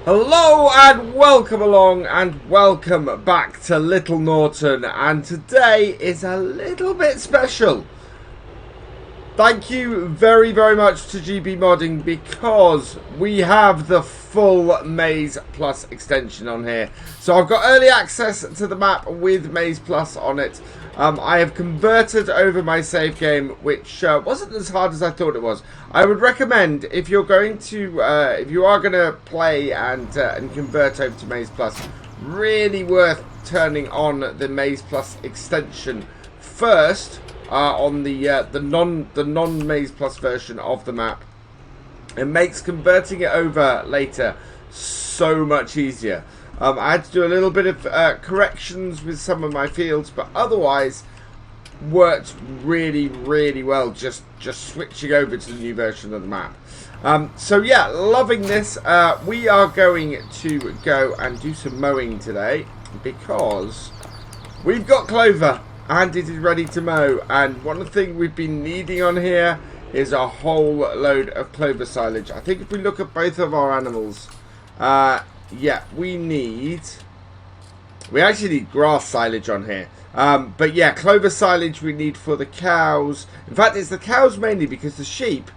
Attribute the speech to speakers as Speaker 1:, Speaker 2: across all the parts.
Speaker 1: Hello and welcome along and welcome back to Little Norton, and today is a little bit special. Thank you very much to GB Modding because we have the full Maize Plus extension on here. So I've got early access to the map with Maize Plus on it. I have converted over my save game, which wasn't as hard as I thought it was. I would recommend if you're going to, if you are going to play and convert over to Maize Plus, really worth turning on the Maize Plus extension first. On the non Maize Plus version of the map. It makes converting it over later so much easier. I had to do a little bit of corrections with some of my fields, but otherwise worked really well. Just switching over to the new version of the map. So yeah, loving this. We are going to go and do some mowing today because we've got Clover. And it is ready to mow, and one thing we've been needing on here is a whole load of clover silage. I think if we look at both of our animals, yeah, we actually need grass silage on here. But yeah, clover silage we need for the cows. In fact, it's the cows mainly, because the sheep,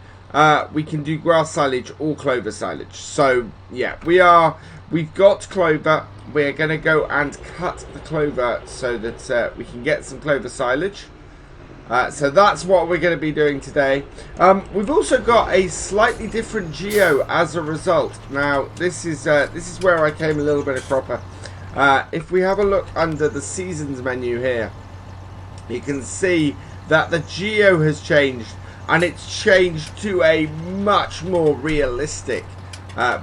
Speaker 1: we can do grass silage or clover silage. So yeah, we've got clover. We're going to go and cut the clover so that we can get some clover silage. So that's what we're going to be doing today. We've also got a slightly different geo as a result. Now, this is where I came a little bit of cropper. If we have a look under the seasons menu here, you can see that the geo has changed, and it's changed to a much more realistic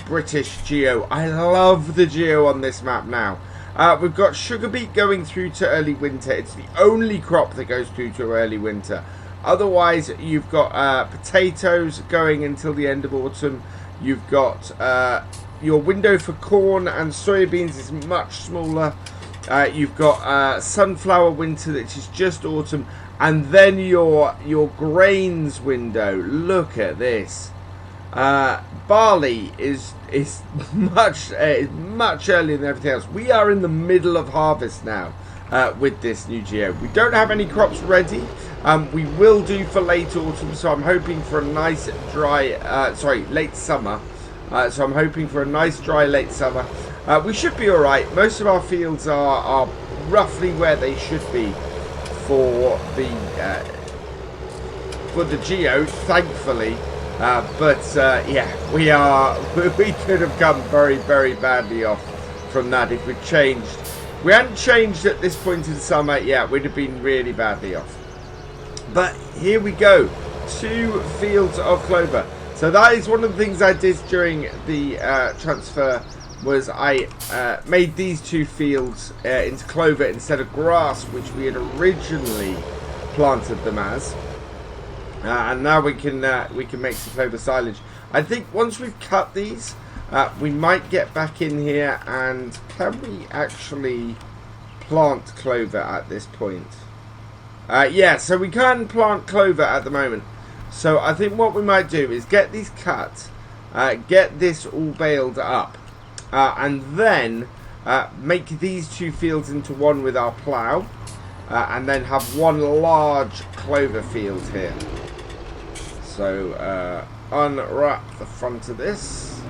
Speaker 1: British geo. I love the geo on this map now. We've got sugar beet going through to early winter. It's the only crop that goes through to early winter. Otherwise, you've got potatoes going until the end of autumn. You've got your window for corn and soybeans is much smaller. You've got sunflower winter, which is just autumn, and then your grains window. Look at this. Barley is much earlier than everything else. We are in the middle of harvest now with this new geo. We don't have any crops ready. We will do for late autumn, so I'm hoping for a nice dry, late summer. So I'm hoping for a nice dry late summer. We should be all right. Most of our fields are roughly where they should be for the geo, thankfully. Yeah, we could have come very badly off from that if we'd changed. We hadn't changed at this point in summer, yeah, we'd have been really badly off. But here we go, 2 fields of clover. So that is one of the things I did during the transfer, was I made these 2 fields into clover instead of grass, which we had originally planted them as. And now we can make some clover silage. I think once we've cut these, we might get back in here and can we actually plant clover at this point? Yeah, so we can plant clover at the moment. So I think what we might do is get these cut, get this all baled up, and then make these 2 fields into one with our plough, and then have one large clover field here. So unwrap the front of this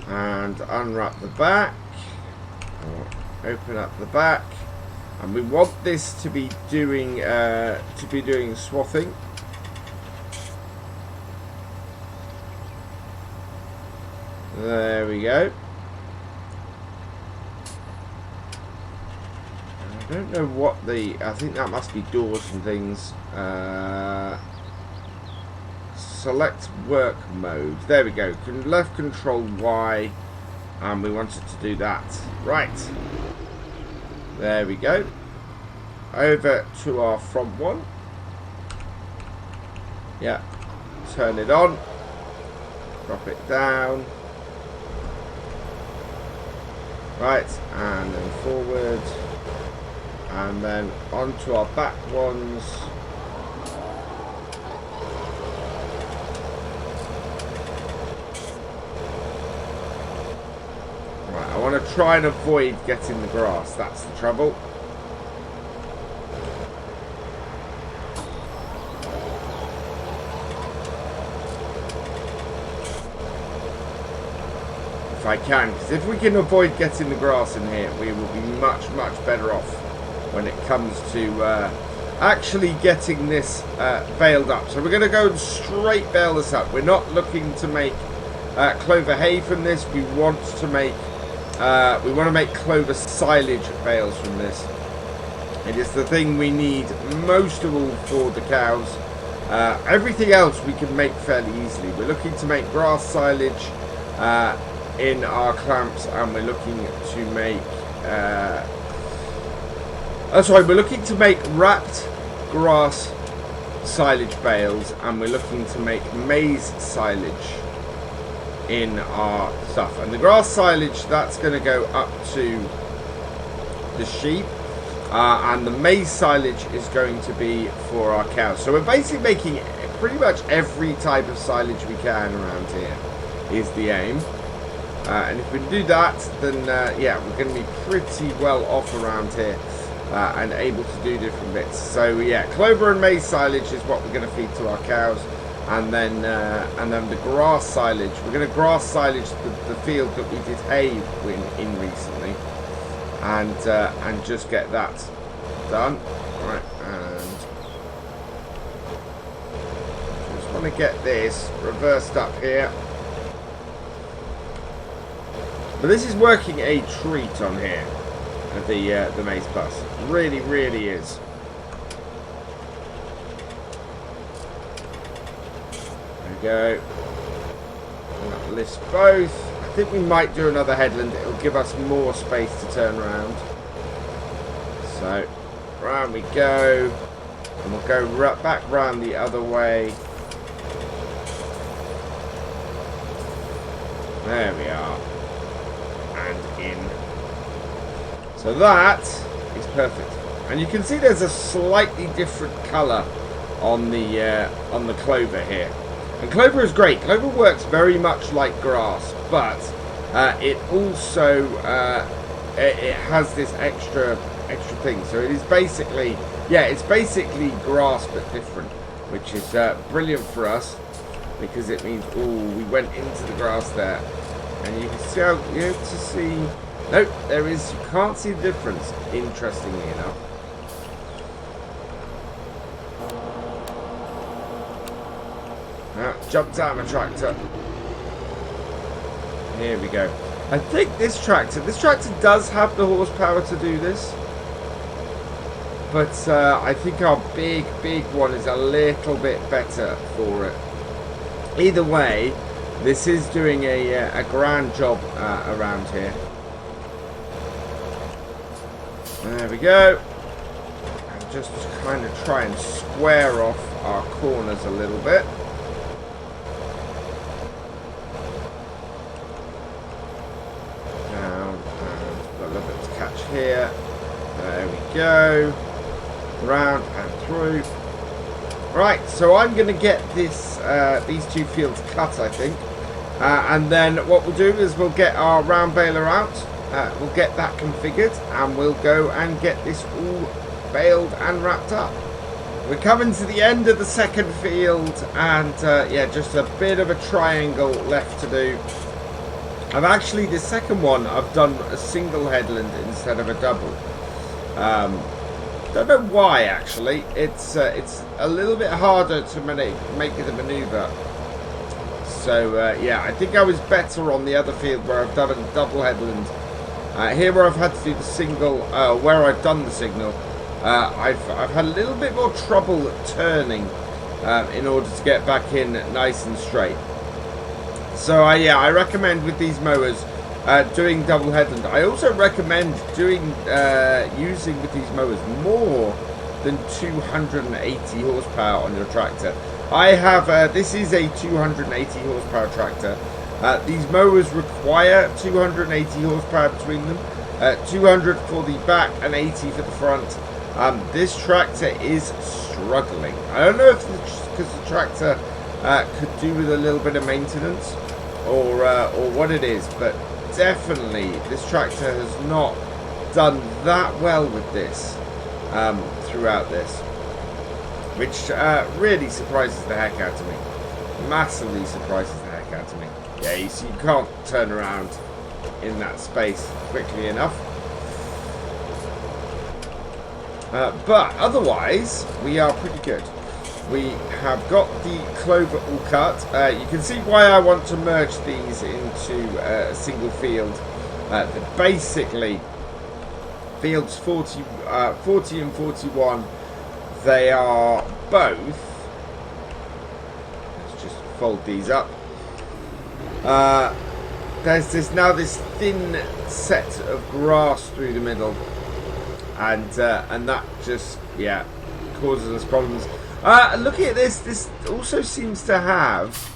Speaker 1: and unwrap the back, open up the back, and we want this to be doing swathing. There we go. I don't know what I think that must be doors and things. Select work mode. There we go. Left control Y, and we wanted to do that. Right. There we go. Over to our front one. Yeah. Turn it on. Drop it down. Right, and then forward. And then onto our back ones. to try and avoid getting the grass. That's the trouble. If I can, because if we can avoid getting the grass in here, we will be much, much better off when it comes to actually getting this baled up. So we're going to go and straight bale this up. We're not looking to make clover hay from this. We want to make clover silage bales from this. It is the thing we need most of all for the cows. Everything else we can make fairly easily. We're looking to make grass silage in our clamps, and we're looking to make we're looking to make wrapped grass silage bales, and we're looking to make maize silage in our stuff. And the grass silage, that's going to go up to the sheep, and the maize silage is going to be for our cows. So we're basically making pretty much every type of silage we can around here is the aim. And if we do that, then yeah, we're going to be pretty well off around here and able to do different bits. So yeah, clover and maize silage is what we're going to feed to our cows, and then the grass silage. We're going to grass silage the field that we did hay in recently, and just get that done. All right, and just want to get this reversed up here. But this is working a treat on here, the Maize Plus. Really, really is. There we go. That list both. I think we might do another headland. It will give us more space to turn around. So, round we go. And we'll go back round the other way. There we are. And in. So that is perfect. And you can see there's a slightly different colour on the clover here. And clover is great. Clover works very much like grass, but it also it has this extra thing. So it is basically, yeah, it's basically grass but different, which is brilliant for us because it means, oh, we went into the grass there. And you can see how, you have to see, nope, there is, you can't see the difference, interestingly enough. Now, jumped out of my tractor. Here we go. I think this tractor does have the horsepower to do this. But I think our big one is a little bit better for it. Either way, this is doing a grand job around here. There we go. And just kind of try and square off our corners a little bit. Down, and a little bit to catch here. There we go. Round and through. Right, so I'm going to get this these two fields cut, I think. And then what we'll do is we'll get our round baler out. We'll get that configured, and we'll go and get this all baled and wrapped up. We're coming to the end of the second field, and yeah, just a bit of a triangle left to do. I've actually, the second one, I've done a single headland instead of a double. Don't know why, actually. It's a little bit harder to make the maneuver. So yeah, I think I was better on the other field where I've done a double headland. Here where I've had to do the single, where I've done the signal, I've had a little bit more trouble turning in order to get back in nice and straight. So yeah, I recommend with these mowers doing double headland. I also recommend doing using with these mowers more than 280 horsepower on your tractor. I have this is a 280 horsepower tractor. These mowers require 280 horsepower between them, 200 for the back and 80 for the front. This tractor is struggling. I don't know if because the tractor could do with a little bit of maintenance or what it is, but definitely, this tractor has not done that well with this throughout this, which really surprises the heck out of me. Massively surprises the heck out of me. Yeah, you see, you can't turn around in that space quickly enough. But otherwise, we are pretty good. We have got the Clover all cut. You can see why I want to merge these into a single field. Basically, fields 40 and 41, they are both. Let's just fold these up. There's now this thin set of grass through the middle, and that just, yeah, causes us problems. Looking at this also seems to have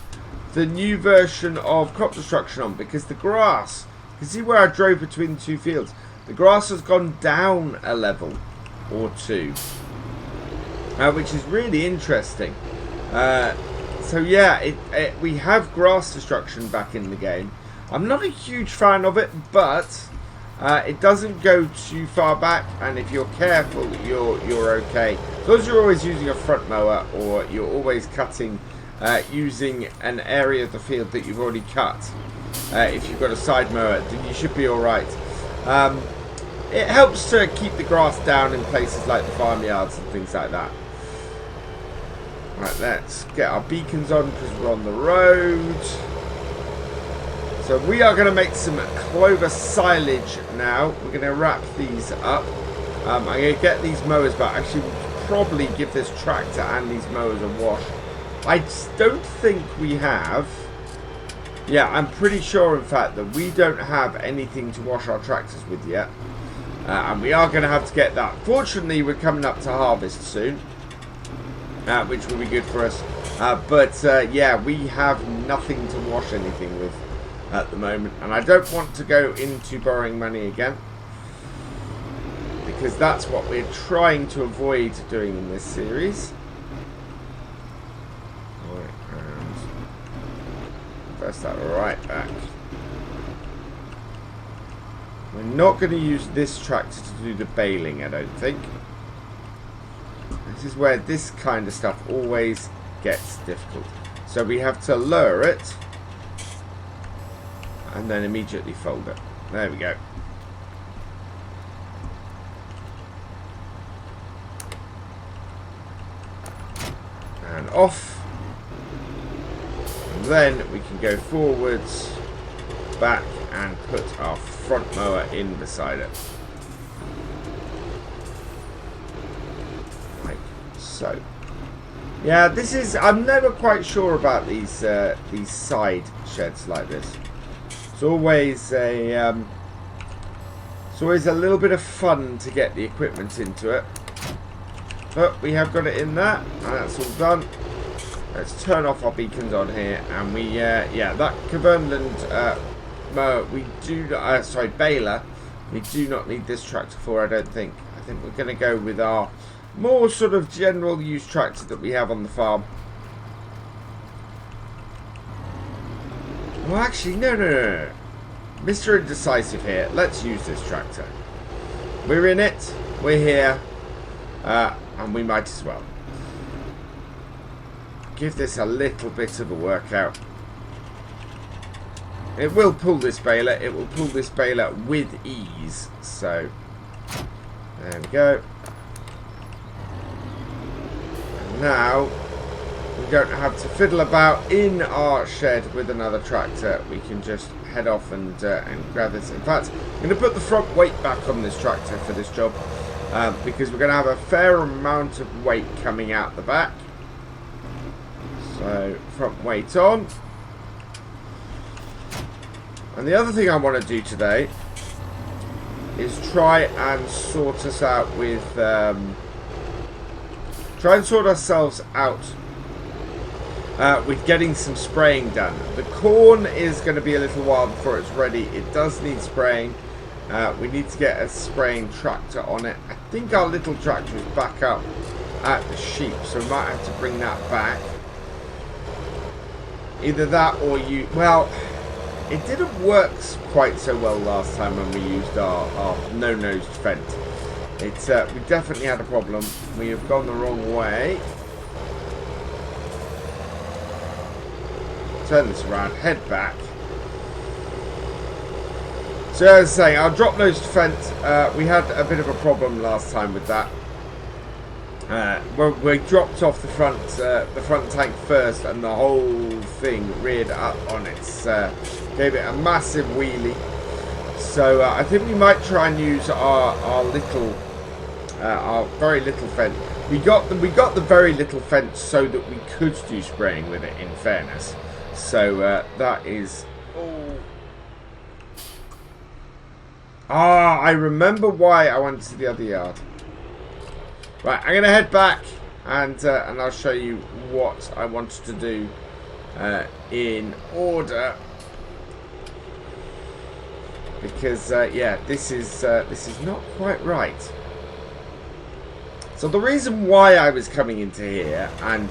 Speaker 1: the new version of crop destruction on, because the grass, you can see where I drove between the two fields, the grass has gone down a level or two, which is really interesting. So yeah, we have grass destruction back in the game. I'm not a huge fan of it, but it doesn't go too far back, and if you're careful, you're okay. Because you're always using a front mower, or you're always cutting using an area of the field that you've already cut. If you've got a side mower, then you should be alright. It helps to keep the grass down in places like the farmyards and things like that. Right, let's get our beacons on because we're on the road. So we are going to make some clover silage now. We're going to wrap these up. I'm going to get these mowers back. Actually, we'll probably give this tractor and these mowers a wash. I don't think we have. Yeah, I'm pretty sure, in fact, that we don't have anything to wash our tractors with yet. And we are going to have to get that. Fortunately, we're coming up to harvest soon, which will be good for us. But yeah, we have nothing to wash anything with at the moment, and I don't want to go into borrowing money again, because that's what we're trying to avoid doing in this series. Right, and press that right back. We're not going to use this tractor to do the baling, I don't think. This is where this kind of stuff always gets difficult. So we have to lower it and then immediately fold it. There we go. And off. And then we can go forwards, back, and put our front mower in beside it. Like so. Yeah, this is, I'm never quite sure about these side sheds like this. It's always a little bit of fun to get the equipment into it. But we have got it in there, and that's all done. Let's turn off our beacons on here, and we yeah, that Cumberland mower, we do baler, we do not need this tractor for, I don't think. I think we're going to go with our more sort of general use tractor that we have on the farm. Well, actually, no. Mr. Indecisive here. Let's use this tractor. We're in it. We're here. And we might as well give this a little bit of a workout. It will pull this baler. It will pull this baler with ease. So, there we go. And now, we don't have to fiddle about in our shed with another tractor. We can just head off and grab this. In fact, I'm going to put the front weight back on this tractor for this job, because we're going to have a fair amount of weight coming out the back. So, front weight on. And the other thing I want to do today is try and sort us out with try and sort ourselves out with getting some spraying done. The corn is going to be a little while before it's ready. It does need spraying. We need to get a spraying tractor on it. I think our little tractor is back up at the sheep, so we might have to bring that back. Either that or you... Well, it didn't work quite so well last time when we used our no-nosed fent. We definitely had a problem. We have gone the wrong way. Turn this around, head back. So as I was saying, our drop-nosed fent, we had a bit of a problem last time with that. We dropped off the front tank first, and the whole thing reared up on its, gave it a massive wheelie. So I think we might try and use our very little fent. We got the very little fent so that we could do spraying with it. In fairness, so that is. I remember why I went to the other yard. Right, I'm going to head back and I'll show you what I wanted to do in order. Because, yeah, this is not quite right. So the reason why I was coming into here and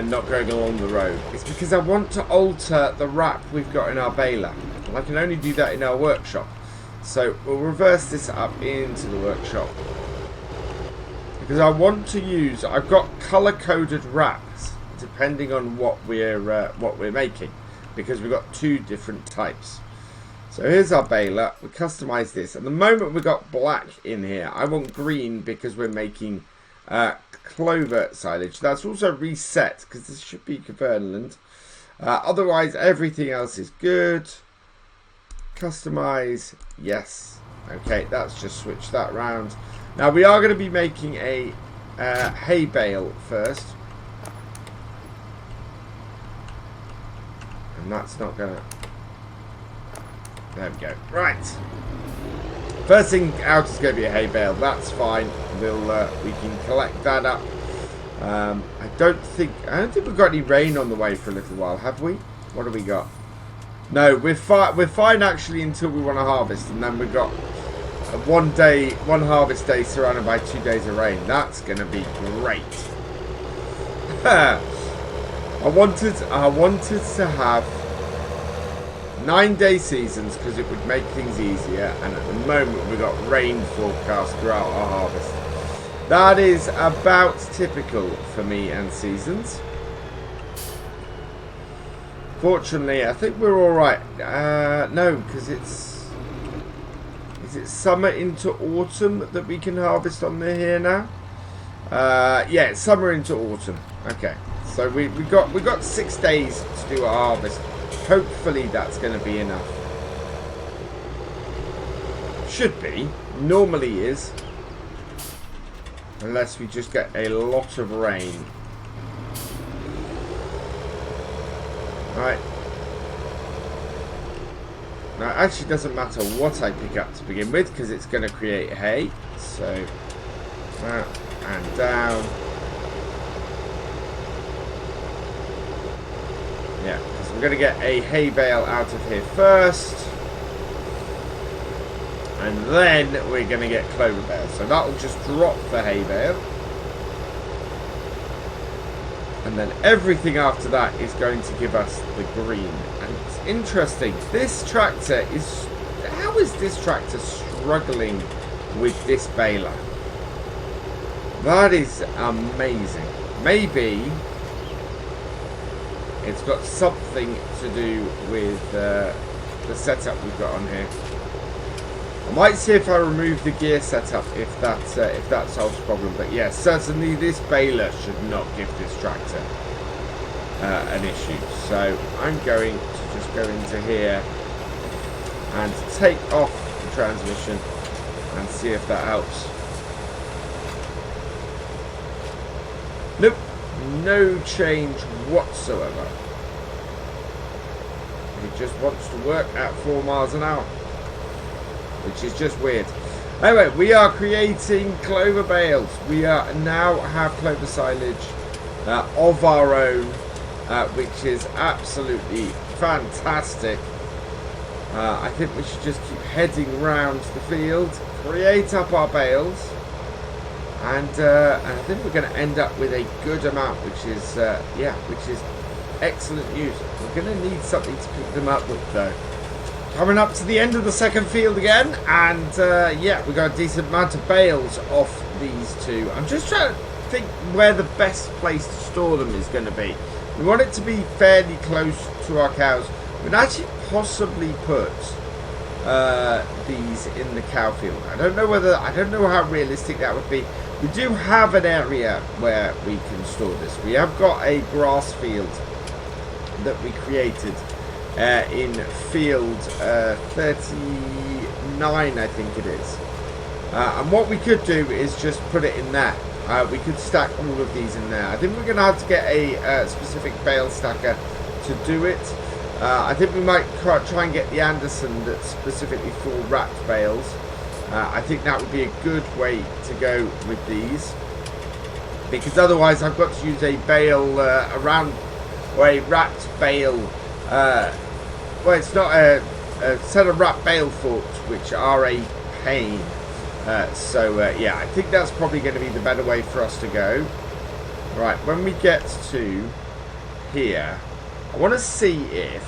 Speaker 1: not going along the road is because I want to alter the wrap we've got in our baler. And I can only do that in our workshop. So we'll reverse this up into the workshop. Because I want to use, I've got color-coded wraps depending on what we're making, because we've got two different types. So here's our baler. We customize this. At the moment we've got black in here. I want green because we're making clover silage. That's also reset because this should be Cumberland. Otherwise everything else is good. Customize, yes. Okay, that's just switch that round. Now we are going to be making a hay bale first, and that's not going to. There we go. Right. First thing out is going to be a hay bale. That's fine. We can collect that up. I don't think we've got any rain on the way for a little while, have we? What have we got? No, we're fine actually until we want to harvest, and then we've got one harvest day surrounded by 2 days of rain. That's going to be great. I wanted to have 9-day seasons because it would make things easier, and at the moment we've got rain forecast throughout our harvest. That is about typical for me and seasons. Fortunately, I think we're all right. No, because is it summer into autumn that we can harvest on here now? Yeah, it's summer into autumn. Okay, so we got 6 days to do our harvest. Hopefully that's going to be enough. Should be. Normally is. Unless we just get a lot of rain. Right. Now it actually doesn't matter what I pick up to begin with because it's going to create hay. So that and down. Yeah, because we're going to get a hay bale out of here first. And then we're going to get clover bale. So that will just drop the hay bale. And then everything after that is going to give us the green. And it's interesting. This tractor is... How is this tractor struggling with this baler? That is amazing. Maybe it's got something to do with the setup we've got on here. I might see if I remove the gear setup if that solves the problem. But yeah, certainly this baler should not give this tractor an issue. So I'm going to just go into here and take off the transmission and see if that helps. Nope, no change whatsoever. It just wants to work at 4 miles an hour. Which is just weird. Anyway, we are creating clover bales. We now have clover silage of our own, which is absolutely fantastic. I think we should just keep heading round the field, create up our bales, and I think we're going to end up with a good amount, which is which is excellent news. We're going to need something to pick them up with though. Coming up to the end of the second field again, and yeah, we got a decent amount of bales off these two. I'm just trying to think where the best place to store them is going to be. We want it to be fairly close to our cows. We'd actually possibly put these in the cow field. I don't know how realistic that would be. We do have an area where we can store this. We have got a grass field that we created in field 39, I think it is. And what we could do is just put it in there. We could stack all of these in there. I think we're going to have to get a specific bale stacker to do it. I think we might try and get the Andersen that's specifically for wrapped bales. I think that would be a good way to go with these. Because otherwise I've got to use a bale or a wrapped bale. Well, it's not a set of wrapped bale forks, which are a pain. Yeah, I think that's probably going to be the better way for us to go. Right, when we get to here, I want to see if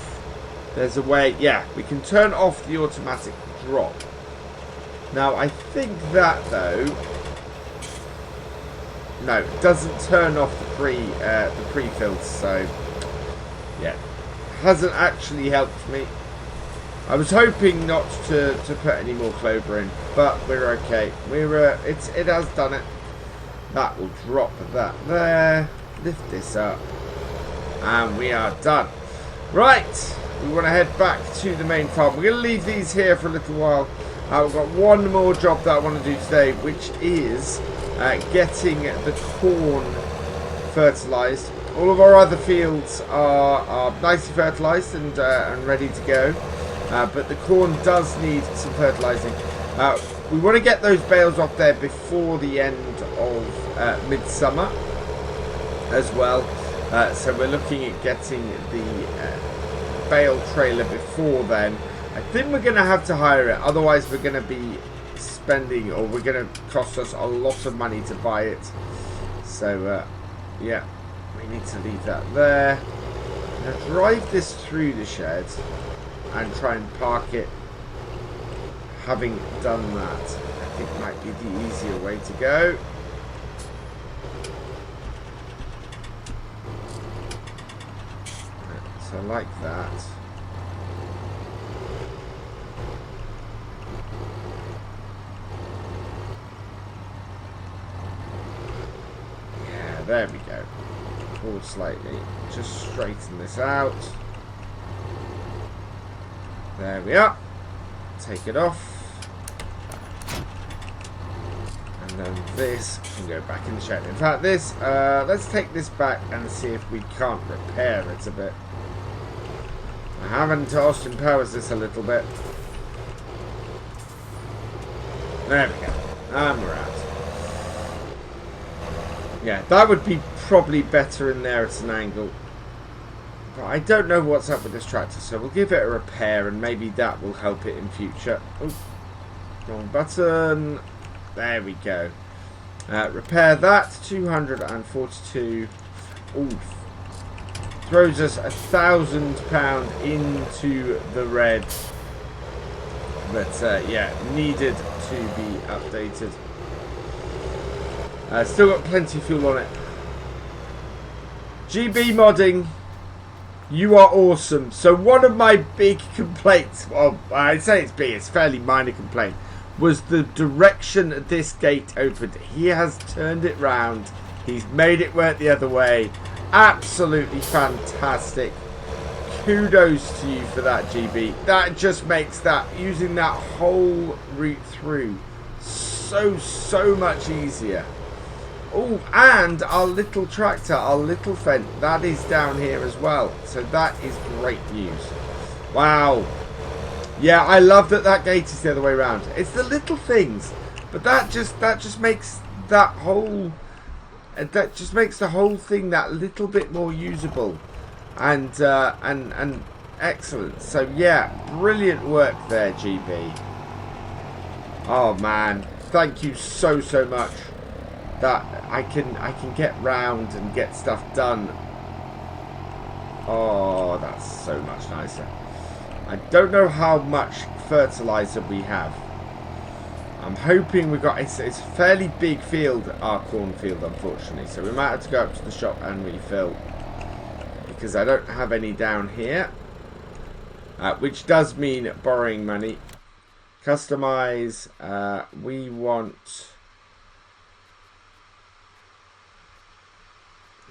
Speaker 1: there's a way. Yeah, we can turn off the automatic drop. Now, I think that, though, no, it doesn't turn off the pre-fills, so, yeah, hasn't actually helped me. I was hoping not to put any more clover in, but we're okay. It has done it. That will drop that there. Lift this up, and we are done. Right, we want to head back to the main farm. We're going to leave these here for a little while. We've got one more job that I want to do today, which is getting the corn fertilised. All of our other fields are nicely fertilised and ready to go. But the corn does need some fertilising. We want to get those bales off there before the end of midsummer as well. So we're looking at getting the bale trailer before then. I think we're going to have to hire it. Otherwise we're going to be spending, or we're going to cost us a lot of money to buy it. So yeah, we need to leave that there. Now drive this through the shed and try and park it. Having done that, I think might be the easier way to go. So like that. Yeah, there we go. Forward slightly. Just straighten this out. There we are. Take it off. And then this can go back in the shed. In fact, this, let's take this back and see if we can't repair it a bit. I haven't Austin Powers this a little bit. There we go. And we're out. Yeah, that would be probably better in there at an angle. But I don't know what's up with this tractor, so we'll give it a repair and maybe that will help it in future. Oh, wrong button. There we go. Repair that. 242. Ooh. Throws us £1,000 into the red. But yeah, needed to be updated. Still got plenty of fuel on it. GB modding, you are awesome. So one of my big complaints, well, I'd say it's big, it's a fairly minor complaint, was the direction this gate opened. He has turned it round. He's made it work the other way. Absolutely fantastic. Kudos to you for that, GB. That just makes that, using that whole route through, so much easier. Oh, and our little tractor, our little Fendt, that is down here as well. So that is great news. Wow. Yeah, I love that that gate is the other way around. It's the little things, but that just makes that whole the whole thing that little bit more usable and excellent. So yeah, brilliant work there, GB. Oh man, thank you so much. That I can get round and get stuff done. Oh, that's so much nicer. I don't know how much fertilizer we have. I'm hoping we've got... It's a fairly big field, our cornfield, unfortunately. So we might have to go up to the shop and refill. Because I don't have any down here. Which does mean borrowing money. Customize. We want...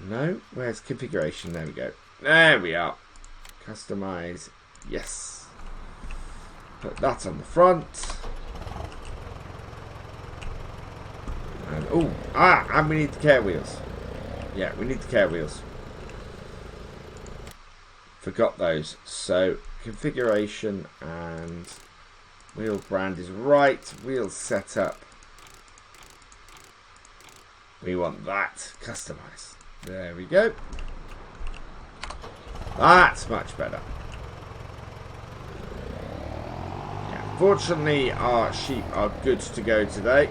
Speaker 1: No? Where's configuration? There we go. There we are. Customize. Yes. Put that on the front. And, oh, and we need the care wheels. Yeah, we need the care wheels. Forgot those. So, configuration and wheel brand is right. Wheel setup. We want that. Customize. There we go. That's much better. Yeah, fortunately, our sheep are good to go today.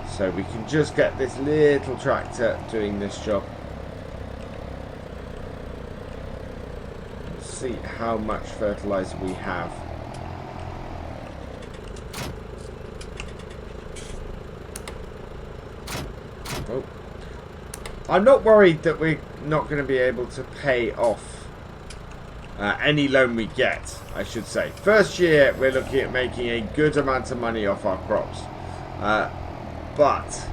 Speaker 1: So we can just get this little tractor doing this job. Let's see how much fertilizer we have. Oh. I'm not worried that we're not going to be able to pay off any loan we get, I should say. First year, we're looking at making a good amount of money off our crops. But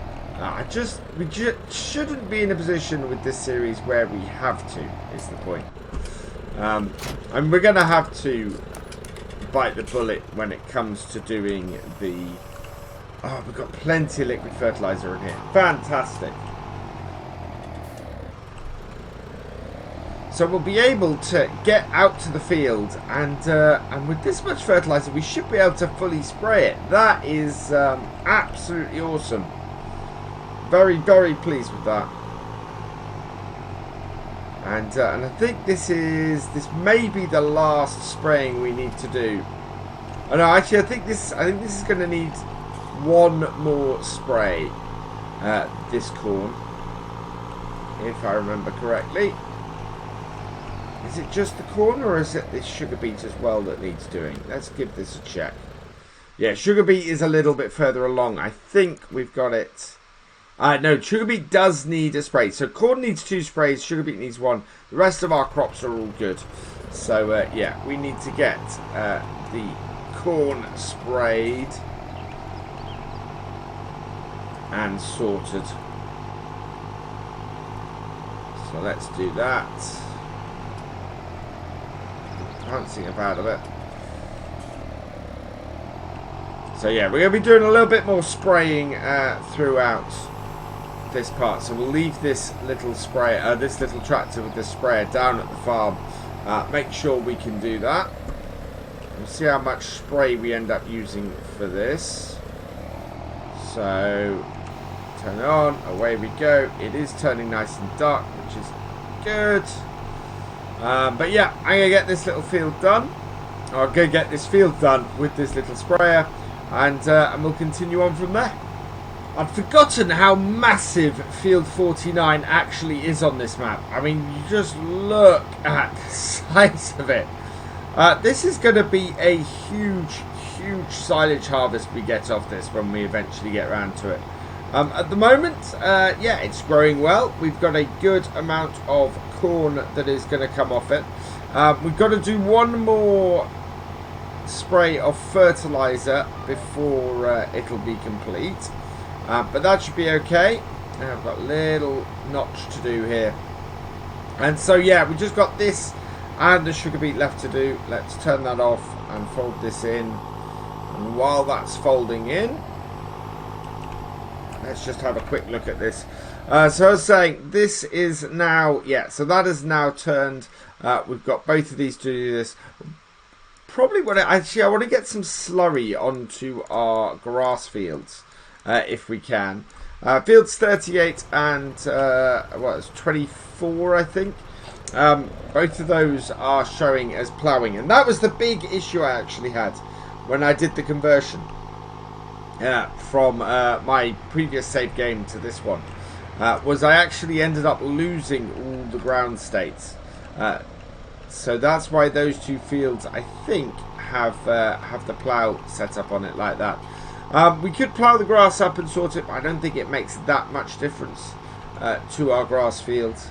Speaker 1: we just shouldn't be in a position with this series where we have to, is the point. And we're going to have to bite the bullet when it comes to doing the... Oh, we've got plenty of liquid fertilizer in here. Fantastic. So we'll be able to get out to the field, and with this much fertilizer, we should be able to fully spray it. That is absolutely awesome. Very, very pleased with that. And I think this may be the last spraying we need to do. Oh no, actually, I think this is going to need one more spray. This corn, if I remember correctly. Is it just the corn, or is it this sugar beet as well that needs doing? Let's give this a check. Yeah, sugar beet is a little bit further along. I think we've got it. No, sugar beet does need a spray. So corn needs 2 sprays, sugar beet needs 1. The rest of our crops are all good. So, yeah, we need to get the corn sprayed and sorted. So let's do that. Can't see a bad of it. So yeah, we're going to be doing a little bit more spraying throughout this part. So we'll leave this little sprayer, this little tractor with the sprayer down at the farm. Make sure we can do that. We'll see how much spray we end up using for this. So turn it on, away we go. It is turning nice and dark, which is good. But yeah, I'm going to get this little field done. I'll go get this field done with this little sprayer, and we'll continue on from there. I'd forgotten how massive Field 49 actually is on this map. I mean, you just look at the size of it. This is going to be a huge, huge silage harvest we get off this when we eventually get around to it. At the moment, yeah, it's growing well. We've got a good amount of corn that is going to come off it. We've got to do one more spray of fertilizer before it'll be complete. But that should be okay. I've got a little notch to do here. And so, yeah, we just got this and the sugar beet left to do. Let's turn that off and fold this in. And while that's folding in, let's just have a quick look at this. So I was saying, this is now, yeah, so that has now turned. We've got both of these to do this. Probably what I want to get some slurry onto our grass fields, if we can. Fields 38 and, what, it's 24, I think. Both of those are showing as ploughing. And that was the big issue I actually had when I did the conversion. From my previous save game to this one, was I actually ended up losing all the ground states. So that's why those two fields, I think, have the plough set up on it like that. We could plough the grass up and sort it, but I don't think it makes that much difference to our grass fields.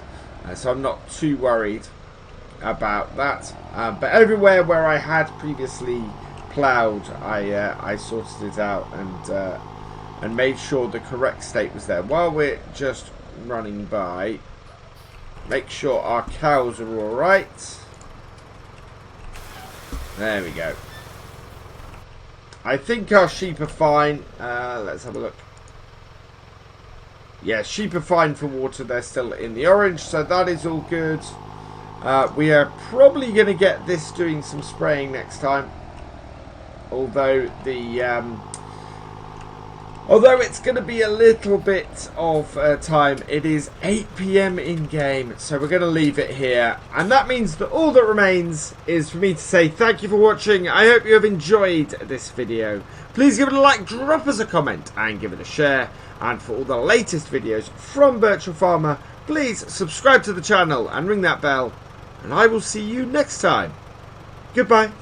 Speaker 1: So I'm not too worried about that. But everywhere where I had previously ploughed, I sorted it out and made sure the correct state was there. While we're just running by, make sure our cows are all right. There we go. I think our sheep are fine. Let's have a look. Yeah, sheep are fine for water. They're still in the orange, so that is all good. We are probably going to get this doing some spraying next time. Although it's going to be a little bit of time. It is 8 PM in game, so we're going to leave it here. And that means that all that remains is for me to say thank you for watching. I hope you have enjoyed this video. Please give it a like, drop us a comment, and give it a share. And for all the latest videos from Virtual Farmer, please subscribe to the channel and ring that bell. And I will see you next time. Goodbye.